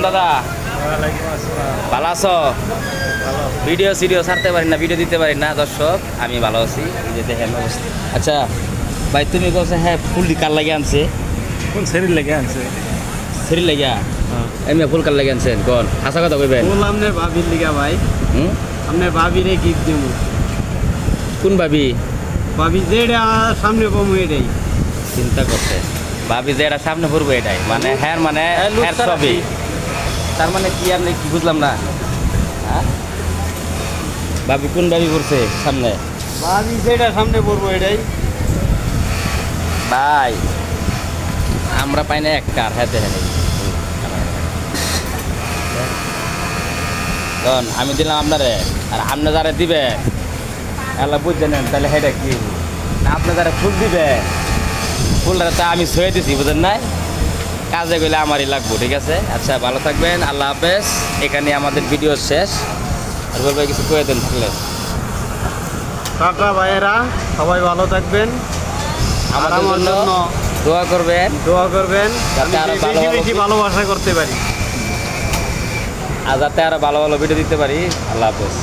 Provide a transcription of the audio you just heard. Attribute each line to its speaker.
Speaker 1: দাদা, ভালো আছো? ভিডিও ছাড়তে পারি না, ভিডিও দিতে পারি না দর্শক, আমি ভালো আছি। এই যে দেখেন অবস্থা। আচ্ছা ভাই, তুমি বলছো হ্যাঁ ফুল কার লাগে আনছে?
Speaker 2: কোন শরীর লেগে আনছে?
Speaker 1: শরীর লাগিয়া? এমনি ফুল কার লাগে আনছেন কোন? হাসা কথা কইবেন।
Speaker 3: ফুল আমনে ভাবির লিগা ভাই। আমনে ভাবিরে গিফট দেবো।
Speaker 1: কোন ভাবি?
Speaker 3: ভাবি যেটা সামনে কম এটাই
Speaker 1: চিন্তা করতে। ভাবি যেটা সামনে পড়বো এটাই মানে হ্যাঁ, মানে হ্যাঁ সবই। তার মানে কি আপনি কি বুঝলাম না। ভাবি কোন ভাবি পড়ছে সামনে?
Speaker 3: ভাবি যেটা সামনে পড়বো এটাই।
Speaker 1: ভাই আমরা পাই না একটা আর হ্যাঁ দেখেন আমি দিলাম আপনারে, আর আপনি যারা দিবে এলা বুঝে নেন তাহলে সেটা কি আপনি যারা ফুল দিবে ফুলটা তা আমি ছুঁয়ে দিছি বুঝেন নাই, কাজে গেলে আমারই লাগবো। ঠিক আছে, আচ্ছা ভালো থাকবেন, আল্লাহ হাফেজ। এখানে আমাদের ভিডিও শেষ। আর বলবে কিছু কয়ে দেন থাকলে।
Speaker 3: টাটা ভাইয়েরা, সবাই ভালো থাকবেন,
Speaker 1: আমার জন্য দোয়া করবেন,
Speaker 3: যাতে আরো বেশি বেশি ভালোবাসা করতে পারি,
Speaker 1: আর যাতে আরো ভালো ভালো ভিডিও দিতে পারি। আল্লাহ হাফেজ।